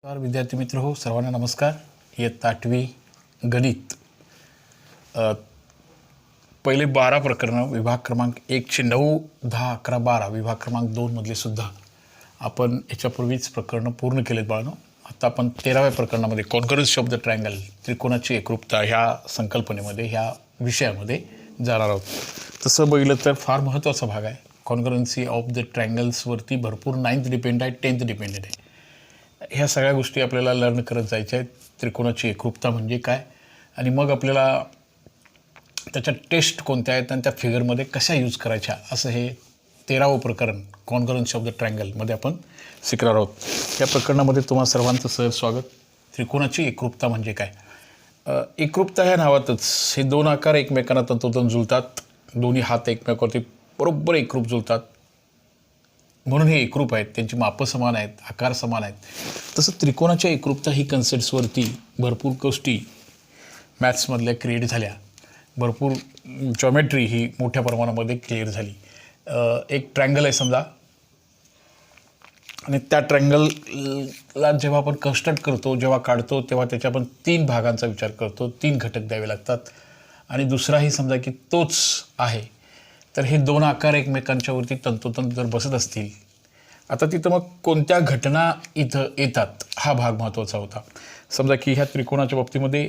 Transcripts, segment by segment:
नमस्कार विद्यार्थी मित्र हो, सर्वांना नमस्कार. इयत्ता 8वी गणित पहिले 12 प्रकरणं विभाग क्रमांक 1चे 9, 10, 11, 12 विभाग क्रमांक 2 मधले सुद्धा आपण याच्यापूर्वीच प्रकरणं पूर्ण केलेत बाळांनो. आता आपण 13व्या प्रकरणामध्ये कॉन्करन्स ऑफ द ट्रायंगल, त्रिकोणाची एकरूपता ह्या संकल्पनेमध्ये ह्या विषयामध्ये जाणार आहोत. तसं बघितलं तर फार महत्त्वाचा भाग आहे. कॉन्करन्सी ऑफ द ट्रायंगल्सवरती भरपूर 9th डिपेंड आहे, 10th डिपेंडेड आहे. ह्या सगळ्या गोष्टी आपल्याला लर्न करत जायच्या आहेत. त्रिकोणाची एकरूपता म्हणजे काय आणि मग आपल्याला त्याच्या टेस्ट कोणत्या आहेत आणि त्या फिगरमध्ये कशा यूज करायच्या, असं हे 13वं प्रकरण कॉन्करन्स ऑफ द ट्रायंगलमध्ये आपण शिकणार आहोत. या प्रकरणामध्ये तुम्हा सर्वांचं सहज स्वागत. त्रिकोणाची एकरूपता म्हणजे काय? एकरूपता ह्या नावातच हे दोन आकार एकमेकांना तंतोतंत जुळतात, दोन्ही हात एकमेकावरती बरोबर एकरूप जुळतात, म्हणून हे एकरूप आहेत. त्यांची मापं समान आहेत, आकार समान आहेत. तसं त्रिकोणाच्या एकरूपता ही कन्सेप्ट्सवरती भरपूर गोष्टी मॅथ्समधल्या क्रिएट झाल्या, भरपूर जॉमेट्री ही मोठ्या प्रमाणामध्ये क्लिअर झाली. एक ट्रायंगल आहे समजा, आणि त्या ट्रायंगलला जेव्हा आपण कन्स्ट्रक्ट करतो, जेव्हा काढतो, तेव्हा त्याच्या आपण 3 भागांचा विचार करतो, 3 घटक द्यावे लागतात. आणि दुसराही समजा की तोच आहे, तर हे दोन आकार एकमेकांच्यावरती तंतोतंत जर बसत असतील, आता तिथं मग कोणत्या घटना इथं येतात हा भाग महत्त्वाचा होता. समजा की ह्या त्रिकोणाच्या बाबतीमध्ये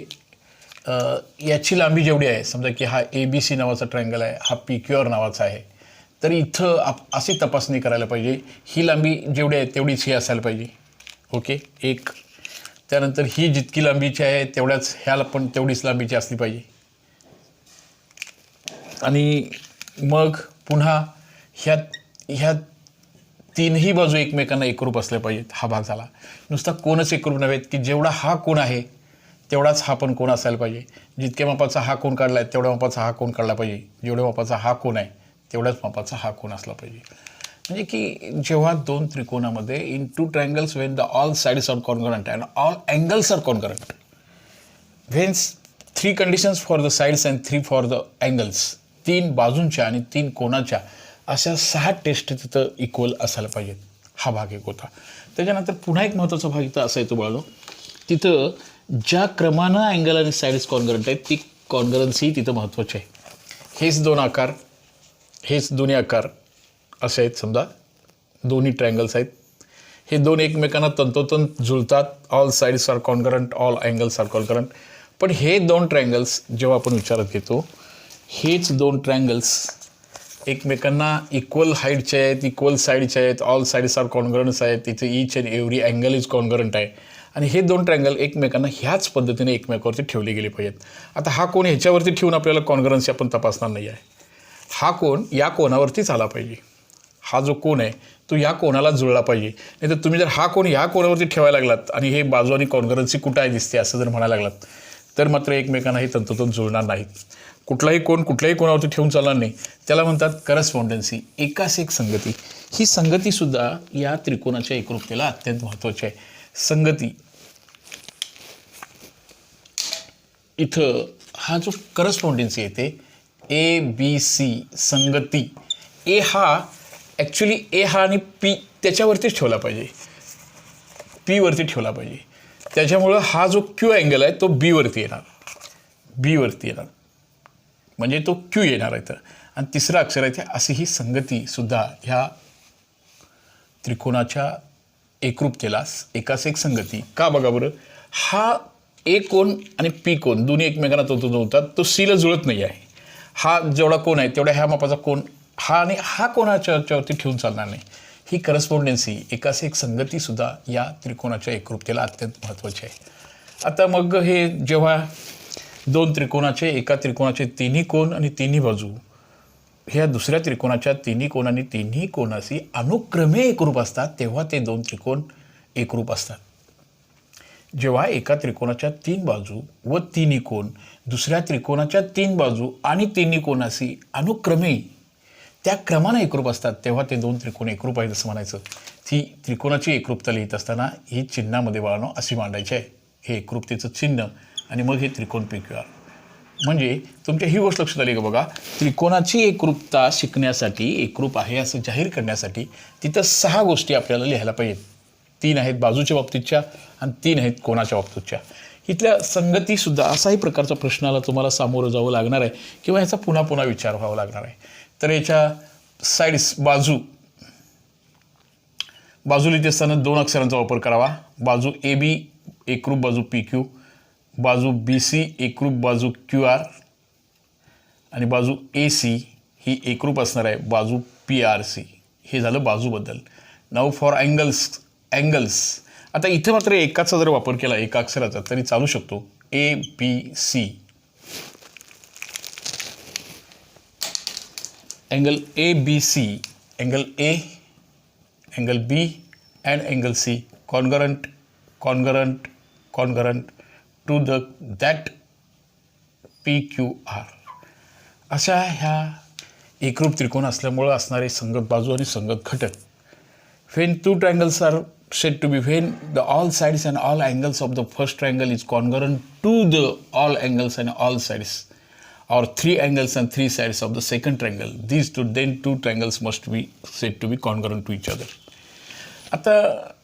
याची लांबी जेवढी आहे, समजा की हा ABC नावाचा ट्रायंगल आहे, हा PQR नावाचा आहे, तर इथं अशी तपासणी करायला पाहिजे, ही लांबी जेवढी आहे तेवढीच ही असायला पाहिजे. ओके, एक. त्यानंतर ही जितकी लांबीची आहे तेवढ्याच ह्याला पण तेवढीच लांबीची असली पाहिजे. आणि मग पुन्हा ह्या तीनही बाजू एकमेकांना एकरूप असल्या पाहिजेत. हा भाग झाला. नुसता कोणच एकरूप नव्हेत की जेवढा हा कोण आहे तेवढाच हा पण कोण असायला पाहिजे. जितक्या मापाचा हा कोण काढला आहे तेवढ्या मापाचा हा कोण काढला पाहिजे. जेवढ्या मापाचा हा कोण आहे तेवढ्याच मापाचा हा कोण असला पाहिजे. म्हणजे की जेव्हा दोन त्रिकोणामध्ये in 2 triangles when the all sides are concurrent and all angles are concurrent, whence 3 conditions for the sides and 3 for the angles, 3 बाजूंच्या आणि 3 कोणाच्या अशा 6 टेस्ट तिथं इक्वल असायला पाहिजेत. हा भाग एक होता. त्याच्यानंतर पुन्हा एक महत्त्वाचा भाग इथं असा येतो बाळांनो, तिथं ज्या क्रमानं अँगल आणि साईड्स कॉन्करंट आहेत ती कॉन्करन्सी तिथं महत्त्वाची आहे. हेच दोन आकार, हेच दोन्ही आकार असे आहेत. समजा दोन्ही ट्रायंगल्स आहेत, हे दोन एकमेकांना तंतोतंत जुळतात. All sides are concurrent, all angles are concurrent. पण हे दोन ट्रायंगल्स जेव्हा आपण विचारात घेतो, हेच दोन ट्रायंगल्स एकमेकांना इक्वल हाईटचे आहेत, इक्वल साईडचे आहेत, ऑल साईड्स आर कॉन्करंट्स आहेत, तिथे each and every angle is concurrent आहे. आणि हे दोन ट्रायंगल एकमेकांना ह्याच पद्धतीने एकमेकावरती ठेवले गेले पाहिजेत. आता हा कोण ह्याच्यावरती ठेवून आपल्याला कॉन्करन्सी आपण तपासणार नाही आहे. हा कोण या कोणावरतीच आला पाहिजे. हा जो कोण आहे तो या कोणाला जुळला पाहिजे. नाही तर तुम्ही जर हा कोण या कोणावरती ठेवायला लागलात आणि हे बाजू आणि कॉन्करन्सी कुठं आहे दिसते असं जर म्हणायला लागलात, तर मात्र एकमेकांना हे तंतोतंत जुळणार नाहीत. कुठलाही कोण कुठल्याही कोणावरती ठेवून चालणार नाही. त्याला म्हणतात करस्पॉन्डन्सी, एकास एक संगती. ही संगतीसुद्धा या त्रिकोणाच्या एकरूपतेला अत्यंत महत्त्वाची आहे. संगती इथं हा जो करस्पॉन्डन्सी येते ABC संगती, ए हा ॲक्च्युली ए हा आणि P त्याच्यावरतीच ठेवला पाहिजे, P वरती ठेवला पाहिजे. त्याच्यामुळं हा जो Q अँगल आहे तो B वरती येणार, म्हणजे तो Q येणार आहे. आणि तिसरं अक्षर आहे अशी ही संगतीसुद्धा ह्या त्रिकोणाच्या एकरूपतेला एकास एक संगती. का बघा बरं, हा ए कोण आणि P कोण दोन्ही एकमेकांना जुळतात, तो Cला जुळत नाही आहे. हा जेवढा कोण आहे तेवढ्या ह्या मापाचा कोण हा आणि हा कोणाच्यावरती ठेवून चालणार नाही. ही करस्पॉन्डन्सी, एकास एक संगतीसुद्धा या त्रिकोणाच्या एकरूपतेला अत्यंत महत्त्वाची आहे. आता मग हे जेव्हा दोन त्रिकोणाचे, एका त्रिकोणाचे तिन्ही कोण आणि तिन्ही बाजू ह्या दुसऱ्या त्रिकोणाच्या तिन्ही कोण आणि तिन्ही कोणाशी अनुक्रमे एकरूप असतात, तेव्हा ते दोन त्रिकोण एकरूप असतात. जेव्हा एका त्रिकोणाच्या 3 बाजू व तिन्ही कोण दुसऱ्या त्रिकोणाच्या 3 बाजू आणि तिन्ही कोणाशी अनुक्रमे त्या क्रमाने एकरूप असतात, तेव्हा ते दोन त्रिकोण एकरूप आहेत असं म्हणायचं. ती त्रिकोणाची एकरूपता लिहित असताना ही चिन्हामध्ये बाळांनो अशी मांडायची आहे. हे एकरूपतेचं चिन्ह आणि मग हे त्रिकोण PQR. म्हणजे तुमच्या ही गोष्ट लक्षात आली का बघा, त्रिकोणाची एकरूपता शिकण्यासाठी, एकरूप आहे असं जाहीर करण्यासाठी तिथं 6 गोष्टी आपल्याला लिहायला पाहिजेत. 3 आहेत बाजूच्या बाबतीतच्या आणि 3 आहेत कोणाच्या बाबतीतच्या. इथल्या संगतीसुद्धा असाही प्रकारचा प्रश्नाला तुम्हाला सामोरं जावं लागणार आहे किंवा ह्याचा पुन्हा पुन्हा विचार व्हावा लागणार आहे. तर याच्या साईड्स बाजू लिहित असताना 2 अक्षरांचा वापर करावा. बाजू AB एकरूप बाजू PQ, बाजू BC एकरूप बाजू QR आणि बाजू AC ही एकरूप असणार आहे बाजू PRC. हे झालं बाजूबद्दल. Now for angles. आता इथं मात्र एकाचा जर वापर केला एका अक्षराचा तरी चालू शकतो. ABC angle ABC, angle A, angle B and angle C congruent to that PQR. अशा ह्या एकरूप त्रिकोण असल्यामुळं असणारे संगत बाजू आणि संगत घटक. When two triangles are said to be when the all sides and all angles of the first triangle is congruent to the all angles and all sides, or 3 angles and 3 sides of the second triangle, these two triangles must be said to be congruent to each other. आता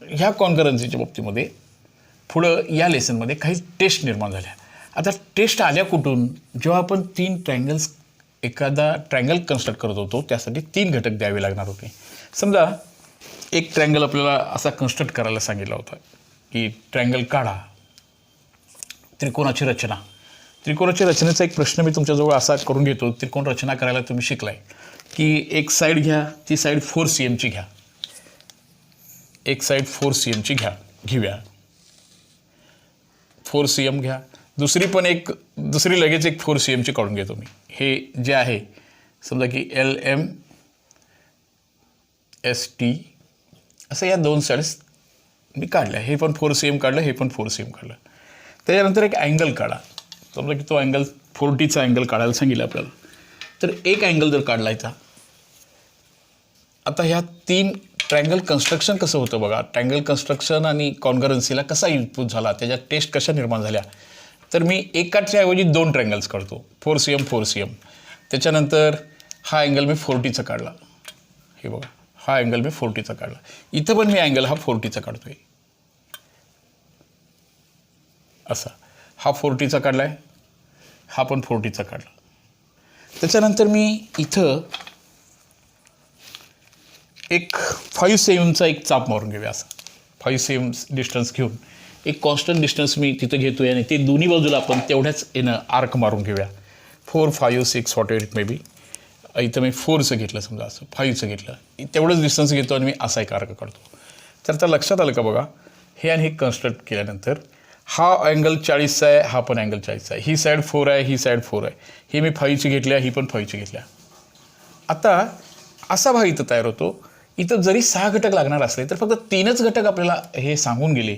ह्या कॉन्गरन्सीच्या बाबतीमध्ये पुढं या लेसनमध्ये काही taste निर्माण झाल्या. आता taste आल्या कुठून? जेव्हा आपण 3 ट्रायंगल्स एखादा ट्रायंगल कन्स्ट्रक्ट करत होतो त्यासाठी 3 घटक द्यावे लागणार होते. समजा एक ट्रायंगल आपल्याला असा कन्स्ट्रक्ट करायला सांगितला होता की ट्रायंगल काढा. त्रिकोणाची रचनेचा एक प्रश्न मी तुमच्याजवळ असा करून घेतो. त्रिकोण रचना करायला तुम्ही शिकलाय की एक साईड घ्या, ती साईड 4 cmची घ्या. एक साईड 4 cmची घेऊया. 4 cm घ्या. दुसरी लगेच एक 4 cmची काढून घेतो मी. हे जे आहे समजा की LMST असं या 2 साईड्स मी काढल्या. हे पण 4 cm काढलं, हे पण 4 cm काढलं. त्याच्यानंतर एक अँगल काढा. समजा की तो अँगल 40चा अँगल काढायला सांगितलं आपल्याला. तर एक अँगल जर काढला इथं. आता ह्या 3 ट्रायंगल कन्स्ट्रक्शन कसं होतं बघा. ट्रायंगल कन्स्ट्रक्शन आणि कॉन्गरन्सीला कसा इनपुट झाला, त्याच्या टेस्ट कशा निर्माण झाल्या. तर मी एकाच्या ऐवजी 2 ट्रायंगल्स काढतो. 4 cm. त्याच्यानंतर हा अँगल मी 40चा काढला. हे बघा, हा अँगल मी 40चा काढला. इथं पण मी अँगल हा 40चा काढतोय. असा हा 40चा काढलाय, हा पण 40चा काढला. त्याच्यानंतर मी इथं एक 5 cmचा एक चाप मारून घेऊया. असा 5 cm डिस्टन्स घेऊन एक कॉन्स्टंट डिस्टन्स मी तिथं घेतोय आणि ते दोन्ही बाजूला आपण तेवढ्याच आर्क मारून घेऊया. 4, 5, 6 what ever it may be. इथं मी 4चं घेतलं, समजा असं 5चं घेतलं. तेवढंच डिस्टन्स घेतो आणि मी असा एक आर्क काढतो. तर त्या लक्षात आलं का बघा. हे आणि हे कन्स्ट्रक्ट केल्यानंतर हा अँगल 40चा आहे, हा पण अँगल 40चा आहे. ही साईड 4 आहे, ही साईड 4 आहे. ही मी 5ची घेतल्या, ही पण 5ची घेतल्या. आता असा भाग इथं तयार होतो. इथं जरी 6 घटक लागणार असले तर फक्त 3च घटक आपल्याला हे सांगून गेले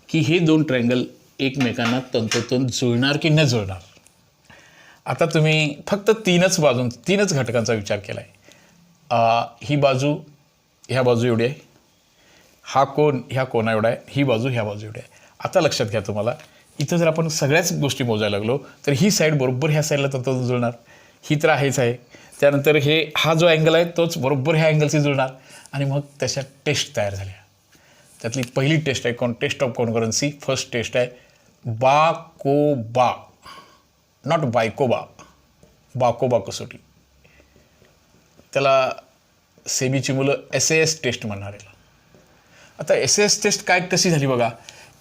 की हे 2 ट्रायंगल एकमेकांना तंतोतंत जुळणार की न जुळणार. आता तुम्ही फक्त 3च घटकांचा विचार केला आहे. ही बाजू ह्या बाजू एवढी आहे, हा कोण ह्या कोणा एवढा आहे, ही बाजू ह्या बाजू एवढी आहे. आता लक्षात घ्या तुम्हाला, इथं जर आपण सगळ्याच गोष्टी मोजायला लागलो तर ही साईड बरोबर ह्या साईडला तंतोतंत जुळणार. ही तर आहेच आहे. त्यानंतर हा जो अँगल आहे तोच बरोबर ह्या अँगलशी जुळणार आणि मग तशा टेस्ट तयार झाल्या. त्यातली पहिली टेस्ट आहे टेस्ट ऑफ कॉन्गरन्सी. फर्स्ट टेस्ट आहे बाकोबा, नॉट बायकोबा, बाकोबा कसोटी. त्याला सेबीची मुलं SAS टेस्ट म्हणणार आहे. आता SAS टेस्ट कशी झाली बघा.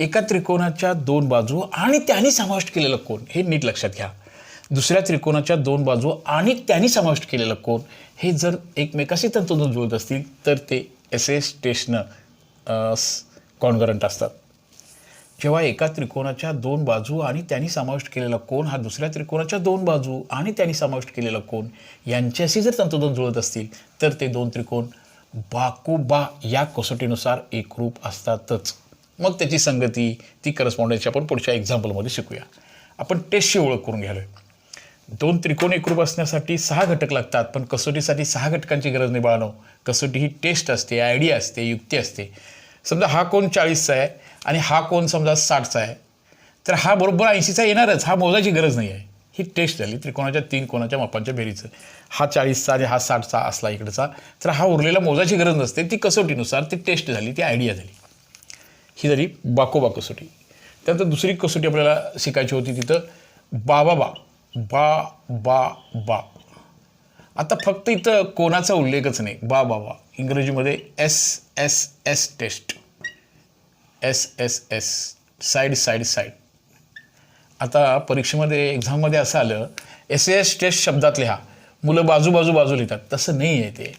एका त्रिकोणाच्या 2 बाजू आणि त्यांनी समाविष्ट केलेलं कोन, हे नीट लक्षात घ्या. दुसऱ्या त्रिकोणाच्या 2 बाजू आणि त्यांनी समाविष्ट केलेलं कोन हे जर एकमेकाशी तंतोतंत जुळत असतील तर ते SAS टेस्टनं कॉन्गरंट असतात. जेव्हा एका त्रिकोणाच्या 2 बाजू आणि त्यांनी समाविष्ट केलेला कोन हा दुसऱ्या त्रिकोणाच्या 2 बाजू आणि त्यांनी समाविष्ट केलेला कोन यांच्याशी जर तंतोतंत जुळत असतील तर ते 2 त्रिकोण बाकोबा या कसोटीनुसार एकरूप असतातच. मग त्याची संगती, ती करस्पॉन्डन्स आपण पुढच्या एक्झाम्पलमध्ये शिकूया. आपण टेस्टची ओळख करून घ्यालोय. 2 त्रिकोण एकरूप असण्यासाठी 6 घटक लागतात, पण कसोटीसाठी 6 घटकांची गरज नाही बाळांनो. कसोटी ही टेस्ट असते, आयडिया असते, युक्ती असते. समजा हा कोन 40चा आहे आणि हा कोन समजा 60चा आहे, तर हा बरोबर 80चा येणारच. हा मोजायची गरज नाही आहे. ही टेस्ट झाली त्रिकोणाच्या 3 कोणाच्या मापांच्या बेरीचं. हा 40चा आणि हा 60चा असला इकडचा, तर हा उरलेला मोजायची गरज नसते. ती कसोटीनुसार ती टेस्ट झाली, ती आयडिया झाली. ही झाली बाकोबा कसोटी. त्यानंतर दुसरी कसोटी आपल्याला शिकायची होती तिथं बा बा. आता फक्त इथं कोणाचा उल्लेखच नाही, बा इंग्रजीमध्ये SSS टेस्ट, SSS साईड. आता परीक्षेमध्ये एक्झाममध्ये असं आलं SS टेस्ट शब्दात लिहा, मुलं बाजू लिहितात. तसं नाही आहे ते.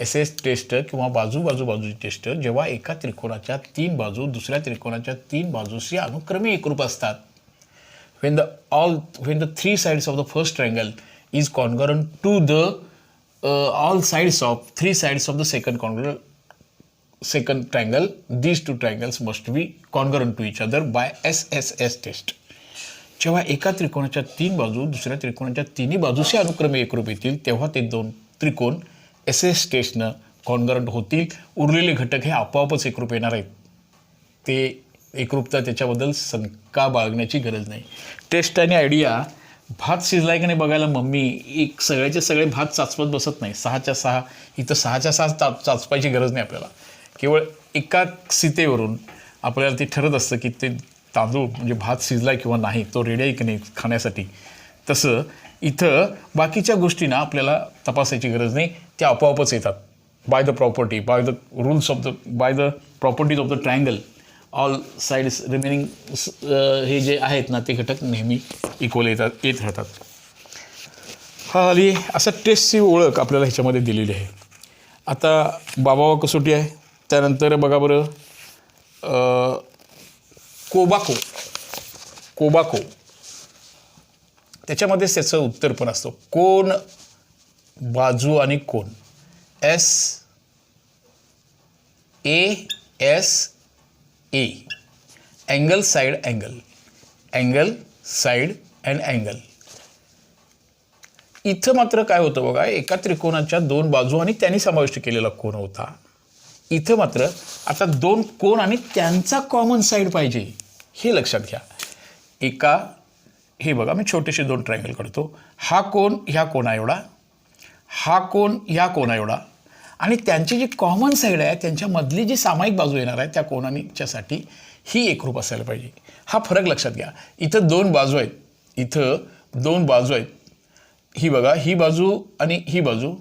SS टेस्ट किंवा बाजूची टेस्ट जेव्हा एका त्रिकोणाच्या 3 बाजू दुसऱ्या त्रिकोणाच्या 3 बाजूशी अनुक्रमे एकरूप असतात. when the 3 sides of the first triangle is congruent to the all sides of 3 sides of the second triangle, these two triangles must be congruent to each other by SSS test. जेव्हा एका त्रिकोणाच्या 3 बाजू दुसऱ्या त्रिकोणाच्या 3 बाजूशी अनुक्रमे एकरूप येतील तेव्हा ते 2 त्रिकोण SS टेस्टनं कॉन्गरंट होतील. उरलेले घटक हे आपोआपच एकरूप येणार आहेत. ते एकरूपता त्याच्याबद्दल शंका बाळगण्याची गरज नाही. टेस्ट आणि आयडिया, भात शिजलाय की नाही बघायला मम्मी एक सगळ्याचे सगळे भात चाचपत बसत नाही. 6च्या 6 इथं 6च्या 6 चाचपायची गरज नाही आपल्याला. केवळ एका सीतेवरून आपल्याला ते ठरत असतं की ते तांदूळ म्हणजे भात शिजलाय किंवा नाही, तो रेडी आहे की नाही खाण्यासाठी. तसं इथं बाकीच्या गोष्टींना आपल्याला तपासायची गरज नाही, त्या आपोआपच येतात. By the properties of the triangle all sides remaining हे जे आहेत ना ते घटक नेहमी इक्वल येत राहतात. हा आली असं टेस्टची ओळख आपल्याला ह्याच्यामध्ये दिलेली आहे. आता बाबा कसोटी आहे. त्यानंतर बघा बरं कोबाको त्याच्यामध्येच त्याचं उत्तर पण असतं. कोन, बाजू आणि कोन, SASA. Angle side angle side and angle. इथं मात्र काय होतं बघा, एका त्रिकोणाच्या 2 बाजू आणि त्यांनी समाविष्ट केलेला कोन होता. इथं मात्र आता 2 कोन आणि त्यांचा कॉमन साईड पाहिजे, हे लक्षात घ्या. हे बघा मी छोटेसे 2 ट्रायंगल काढतो. हा कोन ह्या कोना एवढा, हा कोन ह्या कोना एवढा, आणि त्यांची जी कॉमन साईड आहे त्यांच्यामधली जी सामायिक बाजू येणार आहे त्या कोनाच्यासाठी ही एकरूप असायला पाहिजे. हा फरक लक्षात घ्या. इथं 2 बाजू आहेत, इथं 2 बाजू आहेत. ही बघा, ही बाजू आणि ही बाजू,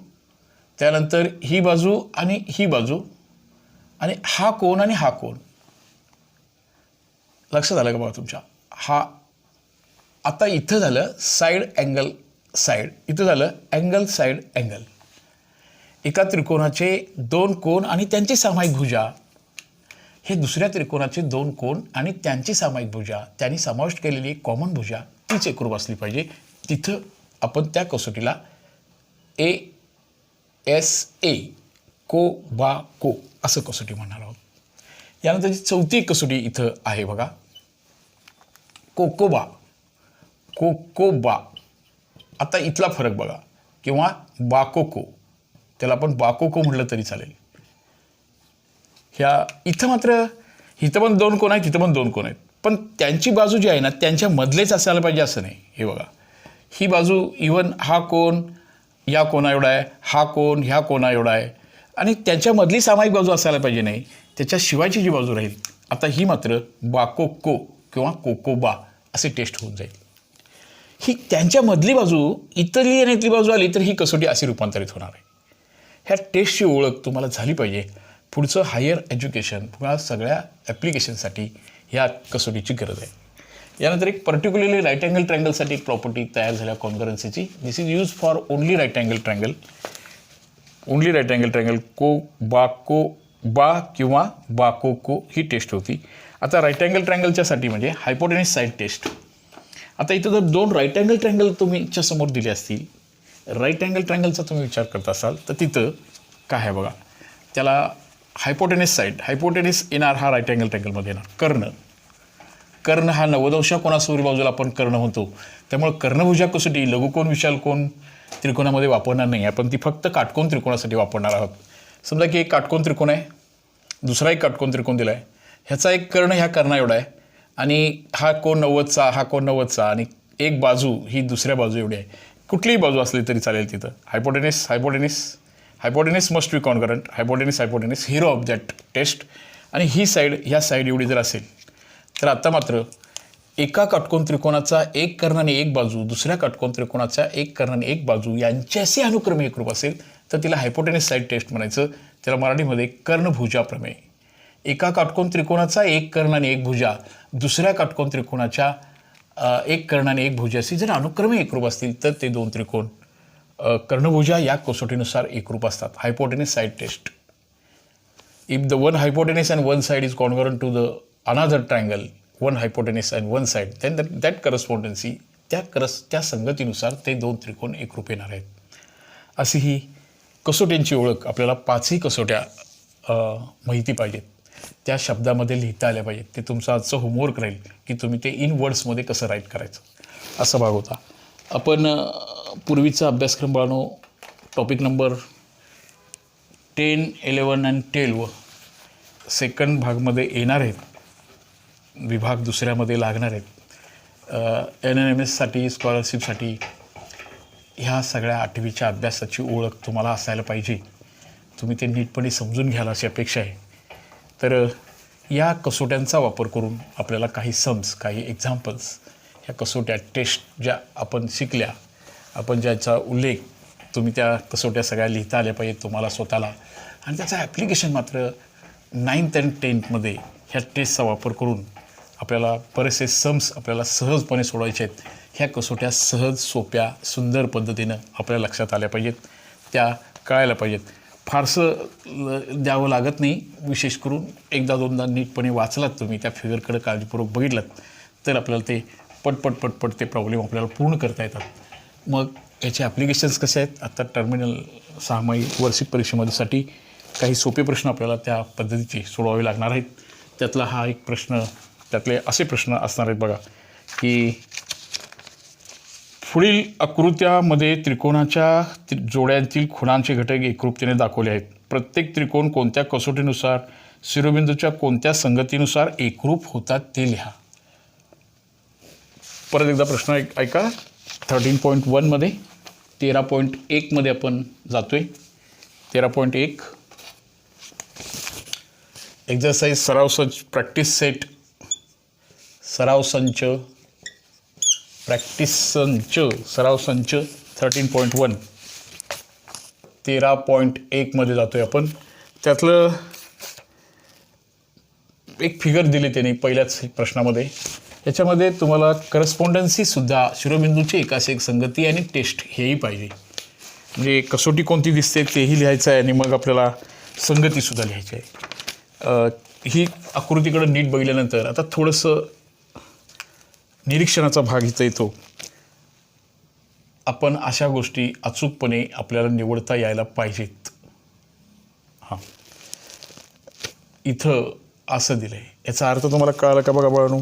त्यानंतर ही बाजू आणि ही बाजू, आणि हा कोन आणि हा कोन. लक्षात आलं का बघा तुमच्या. हा आता इथं झालं साईड अँगल साईड, इथं झालं अँगल साईड अँगल. एका त्रिकोणाचे 2 कोन आणि त्यांची सामायिक भुजा, हे दुसऱ्या त्रिकोणाचे 2 कोन आणि त्यांची सामायिक भुजा, त्यांनी समाविष्ट केलेली कॉमन भुजा तीच एकरूप असली पाहिजे. तिथं आपण त्या कसोटीला ASA को असं कसोटी म्हणणार आहोत. यानंतरची 4थी कसोटी इथं आहे बघा, कोकोबा. आता इथला फरक बघा, किंवा बाकोको, त्याला आपण बाकोको म्हटलं तरी चालेल. इथं मात्र इथं पण 2 कोन आहेत, तिथं पण 2 कोन आहेत, पण त्यांची बाजू जी आहे ना त्यांच्यामधलेच असायला पाहिजे असं नाही. हे बघा, ही बाजू इव्हन हा कोन या कोना एवढा आहे, हा कोन ह्या कोना एवढा आहे, आणि त्यांच्यामधली सामायिक बाजू असायला पाहिजे नाही, त्याच्याशिवायची जी बाजू राहील. आता ही मात्र बाकोको किंवा कोकोबा असे टेस्ट होऊन जाईल. ही त्यांच्यामधली बाजू इथली आणि इथली बाजू आली तर ही कसोटी अशी रूपांतरित होणार आहे. ह्या टेस्टची ओळख तुम्हाला झाली पाहिजे. पुढचं हायर एज्युकेशन किंवा सगळ्या ॲप्लिकेशनसाठी ह्या कसोटीची गरज आहे. यानंतर एक पर्टिक्युलरली राईट अँगल ट्रायंगलसाठी एक प्रॉपर्टी तयार झाल्या कॉन्करन्सीची. This is use for only right angle triangle. बा किंवा बाकोको ही टेस्ट होती. आता राईट अँगल ट्रायंगलच्यासाठी म्हणजे हायपोटेनस साईड टेस्ट. आता इथं जर 2 राईट अँगल ट्रायंगल तुमच्या समोर दिले असतील, राईट अँगल ट्रायंगलचा तुम्ही विचार करत असाल तर तिथं काय आहे बघा, त्याला हायपोटेनस साईड, हायपोटेनस येणार हा राईट अँगल ट्रायंगलमध्ये येणार. कर्ण हा 90 अंश कोणासमोर बाजूला आपण कर्ण म्हणतो. त्यामुळे कर्णभुजा कसोटी लघुकोन विशाल कोन त्रिकोणामध्ये वापरणार नाही, आपण ती फक्त काटकोन त्रिकोणासाठी वापरणार आहोत. समजा की एक काटकोन त्रिकोण आहे, दुसरा एक काटकोन त्रिकोण दिला आहे, ह्याचा एक कर्ण ह्या कर्णा एवढा आहे, आणि हा कोन 90चा, हा कोन 90चा, आणि एक बाजू ही दुसऱ्या बाजू एवढी आहे. कुठलीही बाजू असली तरी चालेल. तिथं hypotenuse must be concurrent. Hypotenuse hero of that test. आणि ही साईड ह्या साईड एवढी जर असेल तर आता मात्र एका काटकोन त्रिकोणाचा एक कर्ण आणि एक बाजू दुसऱ्या काटकोन त्रिकोणाचा एक कर्ण आणि एक बाजू यांच्याशी अनुक्रमे एकरूप असेल तर तिला हायपोटेनस साईड टेस्ट म्हणायचं. त्याला मराठीमध्ये कर्णभुजा प्रमेय. एका काटकोन त्रिकोणाचा एक कर्ण आणि एक भुजा दुसऱ्या काटकोन त्रिकोणाच्या एक कर्ण आणि एक भुजाशी जर अनुक्रमे एकरूप असतील तर ते दोन त्रिकोण कर्णभुजा या कसोटीनुसार एकरूप असतात. Hypotenuse side test. If the one hypotenuse and one side is congruent to the another triangle one hypotenuse and one side then that correspondence त्या संगतीनुसार ते दोन त्रिकोण एकरूप येणार आहेत. अशी ही कसोट्यांची ओळख. आपल्याला पाचही कसोट्या माहिती पाहिजेत, त्या शब्दामध्ये लिहिता आल्या पाहिजेत. ते तुमचं आजचं होमवर्क राहील की तुम्ही ते इन वर्ड्समध्ये कसं राईट करायचं असा भाग होता. आपण पूर्वीचा अभ्यासक्रम बाळांनो टॉपिक नंबर 10, 11 आणि 12 सेकंड भागमध्ये येणार आहेत. विभाग दुसऱ्यामध्ये लागणार आहेत. NNMSसाठी स्कॉलरशिपसाठी ह्या सगळ्या 8वीच्या अभ्यासाची ओळख तुम्हाला असायला पाहिजे. तुम्ही ते नीटपणे समजून घ्याल अशी अपेक्षा आहे. तर या कसोट्यांचा वापर करून आपल्याला काही सम्स, काही एक्झाम्पल्स, ह्या कसोट्या टेस्ट ज्या आपण शिकल्या, आपण ज्याचा उल्लेख तुम्ही त्या कसोट्या सगळ्या लिहिता आल्या पाहिजेत तुम्हाला स्वतःला. आणि त्याचं ॲप्लिकेशन मात्र 9th आणि 10thमध्ये ह्या टेस्टचा वापर करून आपल्याला बरेचसे सम्स आपल्याला सहजपणे सोडवायचे आहेत. ह्या कसोट्या सहज, सोप्या, सुंदर पद्धतीनं आपल्या लक्षात आल्या पाहिजेत, त्या कळायला पाहिजेत. फारसं द्यावं लागत नाही. विशेष करून एकदा दोनदा नीटपणे वाचलात तुम्ही, त्या फिगरकडे काळजीपूर्वक बघितलात तर आपल्याला ते पटपट ते प्रॉब्लेम आपल्याला पूर्ण करता येतात. मग याचे ॲप्लिकेशन्स कसे आहेत? आता टर्मिनल 6माही वार्षिक परीक्षेमध्येसाठी काही सोपे प्रश्न आपल्याला त्या पद्धतीचे सोडवावे लागणार आहेत. त्यातला हा एक प्रश्न, त्यातले असे प्रश्न असणार आहेत बघा की पुढील आकृत्यामध्ये त्रिकोणाच्या जोड्यांतील खुणांचे घटक एकरूपतेने दाखवले आहेत. प्रत्येक त्रिकोण कोणत्या कसोटीनुसार शिरोबिंदूच्या कोणत्या संगतीनुसार एकरूप होतात ते लिहा. परत एकदा प्रश्न ऐका. 13.1मध्ये 13.1मध्ये आपण जातोय. 13.1 एक्झरसाइज सराव संच प्रॅक्टिस सेट सराव संच प्रॅक्टिस संच सराव संच 13.1 13.1मध्ये जातोय आपण. त्यातलं एक फिगर दिली त्याने पहिल्याच प्रश्नामध्ये. याच्यामध्ये तुम्हाला करस्पॉन्डन्सीसुद्धा शिरोबिंदूची एकास एक संगती आणि टेस्ट हेही पाहिजे. म्हणजे कसोटी कोणती दिसते तेही लिहायचं आहे आणि मग आपल्याला संगतीसुद्धा लिहायची आहे. ही आकृतीकडं नीट बघितल्यानंतर आता थोडंसं निरीक्षणाचा भाग इथं येतो. आपण अशा गोष्टी अचूकपणे आपल्याला निवडता यायला पाहिजेत. हां, इथं असं दिलं आहे, याचा अर्थ तुम्हाला कळाला का बघा बाळांनो.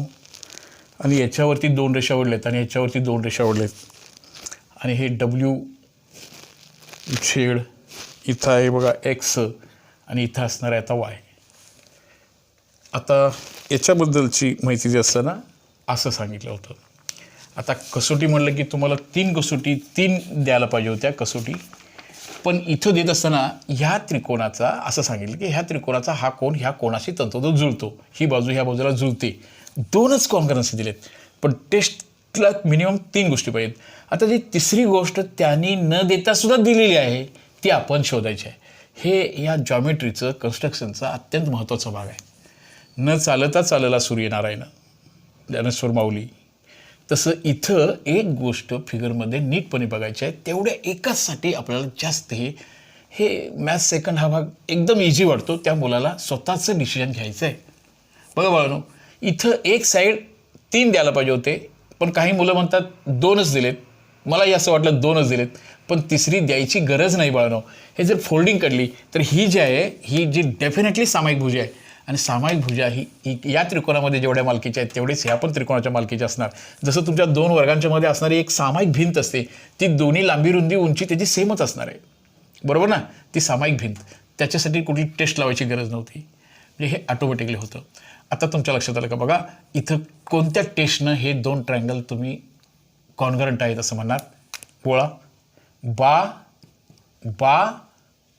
आणि याच्यावरती 2 रेषा ओढल्यात आणि याच्यावरती 2 रेषा ओढल्यात आणि हे W छेड इथं आहे बघा X आणि इथं असणार आहे आता Y. आता याच्याबद्दलची माहिती जी असतं ना, असं सांगितलं होतं. आता कसोटी म्हणलं की तुम्हाला 3 कसोटी 3 द्यायला पाहिजे होत्या कसोटी. पण इथं देत असताना ह्या त्रिकोणाचा असं सांगितलं की ह्या त्रिकोणाचा हा कोण ह्या कोणाशी तंतोतंत जुळतो, ही बाजू ह्या बाजूला जुळते. 2च कॉन्करन्सी दिलेत, पण टेस्टला मिनिमम 3 गोष्टी पाहिजेत. आता जी तिसरी गोष्ट त्यांनी न देता सुद्धा दिलेली आहे ती आपण शोधायची आहे. हे या जॉमेट्रीचं कन्स्ट्रक्शनचा अत्यंत महत्त्वाचा भाग आहे. न चालता चालला सूर्यनारायण ज्ञानेश्वर माऊली. तसं इथं एक गोष्ट फिगरमध्ये नीटपणे बघायची आहे. तेवढ्या एकाचसाठी आपल्याला जास्त हे मॅथ्स सेकंड हा भाग एकदम इझी वाटतो. त्या मुलाला स्वतःचं डिसिजन घ्यायचं आहे. बघा बाळांनो, इथं एक साईड 3 द्यायला पाहिजे होते, पण काही मुलं म्हणतात 2च दिलेत. मलाही असं वाटलं 2च दिलेत, पण तिसरी द्यायची गरज नाही बाळांनो. हे जर फोल्डिंग काढली तर ही जी आहे ही जी डेफिनेटली सामायिक भुजा आहे. आणि सामायिक भुजा ही या त्रिकोणामध्ये जेवढ्या मालकीच्या आहेत तेवढेच ह्या पण त्रिकोणाच्या मालकीच्या असणार. जसं तुमच्या 2 वर्गांच्या मध्ये असणारी एक सामायिक भिंत असते, ती दोन्ही लांबी रुंदी उंची त्याची सेमच असणार आहे, बरोबर ना. ती सामायिक भिंत, त्याच्यासाठी कुठली टेस्ट लावायची गरज नव्हती. म्हणजे हे ऑटोमॅटिकली होतं. आता तुमच्या लक्षात आलं का बघा, इथं कोणत्या टेस्टनं हे 2 ट्रायंगल तुम्ही कॉन्ग्रंट आहेत असं म्हणणार. पोळा बा बा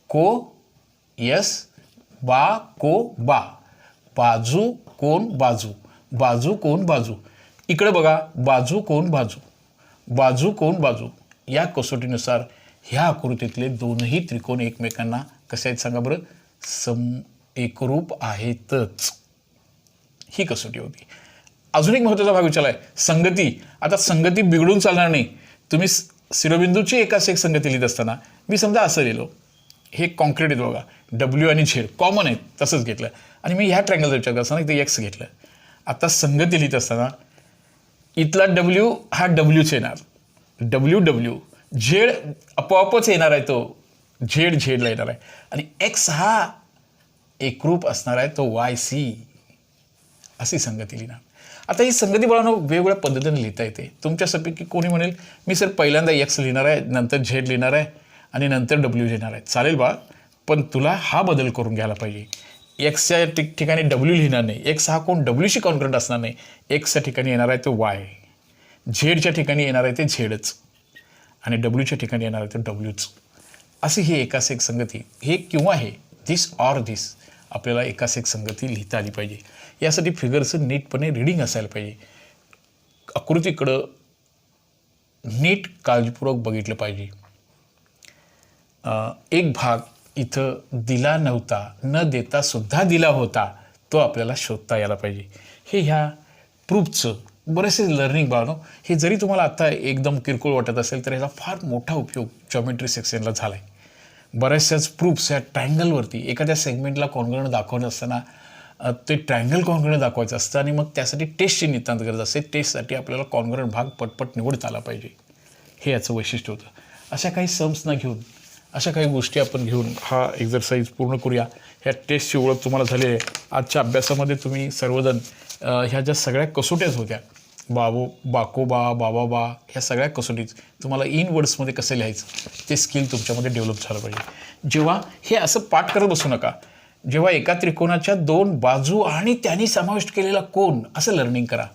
को यस बा को बा बाजू कोण बाजू, बाजू कोण बाजू. इकडे बघा, बाजू कोण बाजू, बाजू कोण बाजू. या कसोटीनुसार ह्या आकृतीतले दोनही त्रिकोण एकमेकांना कसे आहेत सांगा बरं, एकरूप आहेतच. ही कसोटी होती. अजून एक महत्त्वाचा भाग विचारला आहे, संगती. आता संगती बिघडून चालणार नाही. तुम्ही शिरोबिंदूची एकाच एक संगती लिहित असताना मी समजा असं लिहिलो, हे कॉन्क्रीट आहे बघा, डब्ल्यू आणि झेड कॉमन आहेत तसंच घेतलं, आणि मी ह्या ट्रँगलचा विचार करताना इथे एक्स घेतलं. आता संगती लिहित असताना इथला डब्ल्यू हा डब्ल्यूच येणार, डब्ल्यू डब्ल्यू, झेड आपोआपच येणार आहे, तो झेड झेडला येणार आहे, आणि एक्स हा एकरूप असणार आहे, तो वाय सी. अशी संगती लिहिणार. आता ही संगती बघा वेगवेगळ्या पद्धतीने लिहिता येते. तुमच्यापैकी कोणी म्हणेल मी सर पहिल्यांदा एक्स लिहिणार आहे, नंतर झेड लिहिणार आहे आणि नंतर डब्ल्यू लिहिणार आहे. चालेल बा, पण तुला हा बदल करून घ्यायला पाहिजे. एक्सच्या ठिकाणी डब्ल्यू लिहिणार नाही, एक्स हा कोण डब्ल्यूशी कॉन्करंट असणार नाही. एक्सच्या ठिकाणी येणार आहे तो वाय, झेडच्या ठिकाणी येणार आहे ते झेडच, आणि डब्ल्यूच्या ठिकाणी येणार आहे ते डब्ल्यूच. अशी ही एकास एक संगती, हे किंवा हे, धिस ऑर धिस, आपल्याला एकास एक संगती लिहिता आली पाहिजे. यासाठी फिगरचं नीटपणे रिडिंग असायला पाहिजे. आकृतीकडं नीट काळजीपूर्वक बघितलं पाहिजे. एक भाग इथं दिला नव्हता, न देता सुद्धा दिला होता, तो आपल्याला शोधता यायला पाहिजे. हे ह्या प्रूफचं बरेचसे लर्निंग बाळांनो, हे जरी तुम्हाला आता एकदम किरकोळ वाटत असेल तर याचा फार मोठा उपयोग जॉमेट्री सेक्शनला झाला आहे. बऱ्याचशाच प्रूफ्स या ट्रायंगलवरती एखाद्या सेगमेंटला कॉन्ग्रंट दाखवत असताना ते ट्रायंगल कॉन्ग्रंट दाखवायचं असतं, आणि मग त्यासाठी टेस्टची नितांत गरज असते. टेस्टसाठी आपल्याला कॉन्ग्रंट भाग पटपट निवडता आला पाहिजे, हे याचं वैशिष्ट्य होतं. अशा काही सम्सना घेऊन, अशा काही गोष्टी आपण घेऊन हा एक्झरसाईज पूर्ण करूया. ह्या टेस्टची ओळख तुम्हाला झाली आहे. आजच्या अभ्यासामध्ये तुम्ही सर्वजण ह्या ज्या सगळ्या कसोट्याच होत्या, बाकोबा, बाबाबा, ह्या सगळ्या कसोटीच तुम्हाला इन वर्ड्समध्ये कसं लिहायचं ते स्किल तुमच्यामध्ये डेव्हलप झालं पाहिजे. जेव्हा हे असं पाठ करत बसू नका, जेव्हा एका त्रिकोणाच्या दोन बाजू आणि त्यांनी समाविष्ट केलेला कोन, असं लर्निंग करा.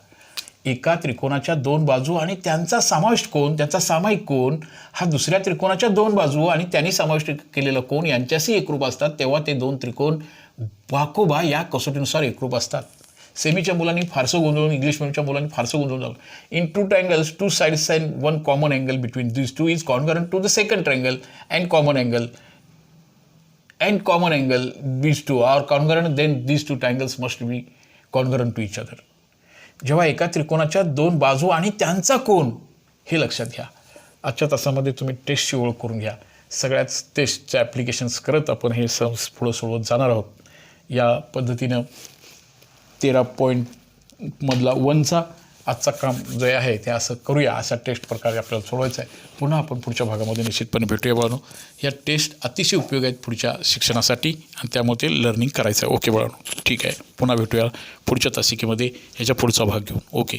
एका त्रिकोणाच्या दोन बाजू आणि त्यांचा समाविष्ट कोन, त्याचा सामायिक कोन हा दुसऱ्या त्रिकोणाच्या दोन बाजू आणि त्यांनी समाविष्ट केलेला कोन यांच्याशी एकरूप असतात, तेव्हा ते दोन त्रिकोण बाकोबा या कसोटीनुसार एकरूप असतात. सेमीच्या मुलांनी फारसं गोंधळून, इंग्लिश मिडियमच्या मुलांनी फारसं गोंधळून झालं. In two triangles, two sides and one common angle between this two is congruent to the second triangle and common angle, and common angle these two are congruent, then these two triangles must be congruent to each other. जेव्हा एका त्रिकोणाच्या दोन बाजू आणि त्यांचा कोन, हे लक्षात घ्या. आजच्या तासामध्ये तुम्ही टेस्टची ओळख करून घ्या. सगळ्याच टेस्टचे ॲप्लिकेशन्स करत आपण हे सम्स पुढं सोडवत जाणार आहोत. या पद्धतीनं 13.मधला 1चा आजचा काम जे आहे ते असं करूया. अशा टेस्ट प्रकारे आपल्याला सोडवायचं आहे. पुन्हा आपण पुढच्या भागामध्ये निश्चितपणे भेटूया बाळांनो. या टेस्ट अतिशय उपयोगी आहेत पुढच्या शिक्षणासाठी, आणि त्यामुळे ते लर्निंग करायचं आहे. ओके बाळांनो, ठीक आहे. पुन्हा भेटूया पुढच्या तासिकेमध्ये ह्याच्या पुढचा भाग घेऊन. ओके.